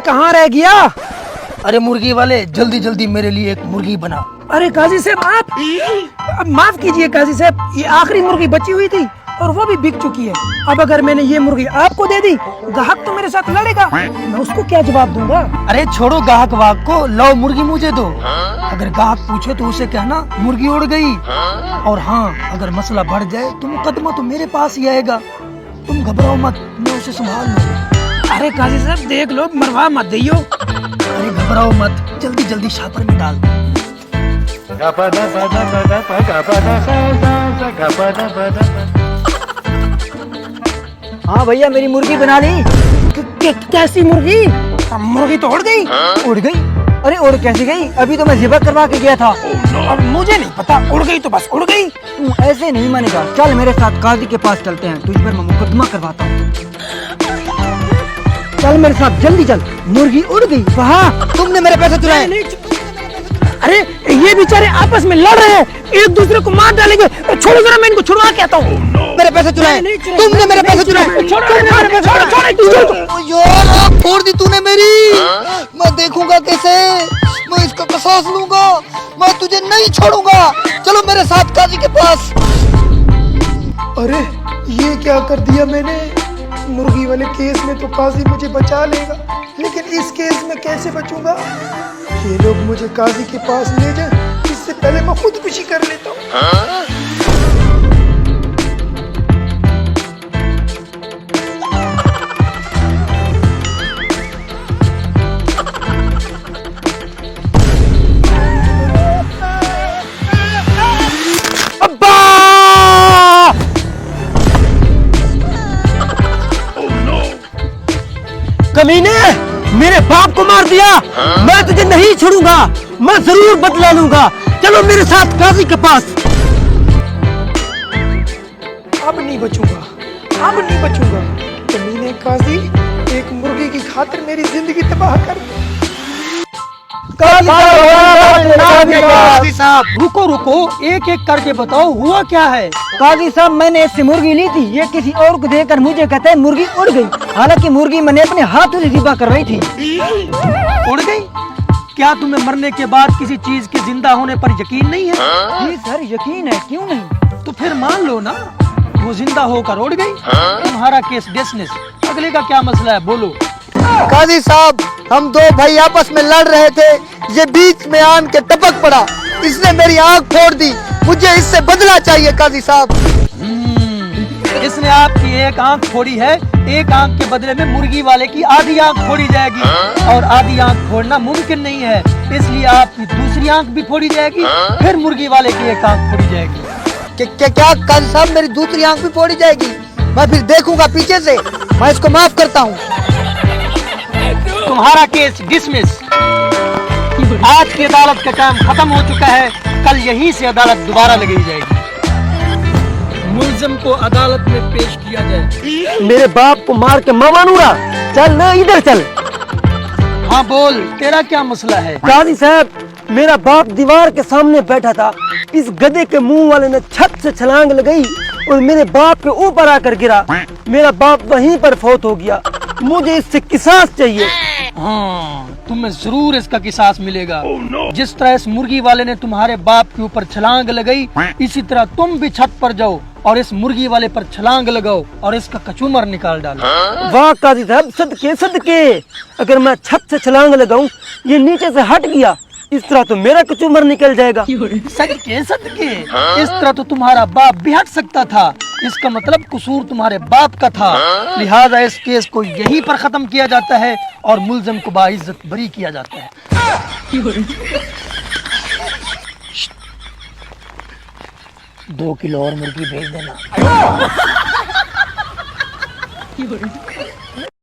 कहाँ रह गया? अरे मुर्गी वाले, जल्दी जल्दी मेरे लिए एक मुर्गी बना। अरे काजी साहब आप माफ कीजिए काजी साहब, ये आखिरी मुर्गी बची हुई थी और वो भी बिक चुकी है। अब अगर मैंने ये मुर्गी आपको दे दी, ग्राहक तो मेरे साथ लड़ेगा, मैं उसको क्या जवाब दूंगा? अरे छोड़ो ग्राहक वाग को, लो मुर्गी मुझे दो। अगर ग्राहक पूछे तो उसे कहना मुर्गी उड़ गई। और हाँ, अगर मसला बढ़ जाए तो मुकदमा तो मेरे पास ही आएगा। तुम घबराओ मत, मैं उसे संभाल लूंगा। अरे काजी साहब देख लो, मरवा मत दियो। अरे घबराओ मत, जल्दी जल्दी शापर में डाल। हाँ भैया, मेरी मुर्गी बना ली। कैसी मुर्गी? मुर्गी तो उड़ गई। उड़ गई? अरे उड़ कैसे गई? अभी तो मैं ज़िबा करवा के गया था। अब मुझे नहीं पता, उड़ गई तो बस उड़ गई। तू ऐसे नहीं मानेगा, चल मेरे साथ काजी के पास चलते हैं, तुझ पर मैं मुकदमा करवाता हूँ। चल मेरे साथ, जल्दी चल। मुर्गी उड़ गई। वहाँ तुमने मेरे पैसे चुराए। अरे ये बेचारे आपस में लड़ रहे हैं, एक दूसरे को मार डालेंगे। छोड़ो जरा, मैं इनको छुड़वा के आता हूँ। मेरे पैसे चुराए, तुमने मेरे पैसे चुराए। फोड़ दी तूने मेरी। मैं देखूंगा कैसे, मैं इसका कसास लूंगा, मैं तुझे नहीं छोड़ूंगा। चलो मेरे साथ काजी के पास। अरे ये क्या कर दिया मैंने? मुर्गी वाले केस में तो काजी मुझे बचा लेगा, लेकिन इस केस में कैसे बचूंगा? ये लोग मुझे काजी के पास ले जाए, इससे पहले मैं खुदकुशी कर लेता हूँ। कमीने, मेरे बाप को मार दिया। मैं तुझे नहीं छोड़ूंगा, मैं जरूर बदला लूंगा। चलो मेरे साथ काजी के पास। अब नहीं बचूंगा, अब नहीं बचूंगा। कमीने काजी, एक मुर्गी की खातिर मेरी जिंदगी तबाह कर दी। काजी साहब रुको रुको, एक एक करके बताओ हुआ क्या है। काजी साहब, मैंने इससे मुर्गी ली थी, ये किसी और को देकर मुझे कहता है मुर्गी उड़ गई। हालांकि मुर्गी मैंने अपने हाथों से ज़िबा करवाई थी। उड़ गई? क्या तुम्हें मरने के बाद किसी चीज के जिंदा होने पर यकीन नहीं है? जी सर, यकीन है, क्यों नहीं? तो फिर मान लो ना, वो जिंदा होकर उड़ गई। तुम्हारा केस डिसमिस। अगले का क्या मसला है, बोलो। काजी साहब, हम दो भाई आपस में लड़ रहे थे, ये बीच में आन के टपक पड़ा, इसने मेरी आंख फोड़ दी। मुझे इससे बदला चाहिए काजी साहब। इसने आपकी एक आंख फोड़ी है, एक आंख के बदले में मुर्गी वाले की आधी आंख फोड़ी जाएगी, और आधी आंख फोड़ना मुमकिन नहीं है, इसलिए आपकी दूसरी आंख भी फोड़ी जाएगी, फिर मुर्गी वाले की एक आंख फोड़ी जाएगी। क्या काजी साहब, मेरी दूसरी आंख भी फोड़ी जाएगी? मैं फिर देखूंगा पीछे से, मैं इसको माफ करता हूँ। तुम्हारा केस डिसमिस। आज की अदालत का काम खत्म हो चुका है, कल यहीं से अदालत दोबारा लगाई जाएगी। मुलजिम को अदालत में पेश किया जाए। मेरे बाप को मार के मवानूरा, चल ना इधर चल। हाँ बोल, तेरा क्या मसला है? काजी साहब, मेरा बाप दीवार के सामने बैठा था, इस गधे के मुंह वाले ने छत से छलांग लगाई और मेरे बाप के ऊपर आकर गिरा। मेरा बाप वहीं पर फौत हो गया। मुझे इससे किसास चाहिए। हाँ, तुम्हें जरूर इसका किसास मिलेगा। जिस तरह इस मुर्गी वाले ने तुम्हारे बाप के ऊपर छलांग लगाई, इसी तरह तुम भी छत पर जाओ और इस मुर्गी वाले पर छलांग लगाओ और इसका कचूमर निकाल डालो। वाह काजी साहब, सदके सदके। अगर मैं छत से छलांग लगाऊं, ये नीचे से हट गया, इस तरह तो मेरा कचूमर निकल जाएगा। सदके सदके, इस तरह तो तुम्हारा बाप भी हट सकता था, इसका मतलब कसूर तुम्हारे बाप का था। लिहाजा इस केस को यहीं पर खत्म किया जाता है और मुलजिम को बाइज्जत बरी किया जाता है। 2 किलो और मुर्गी भेज देना।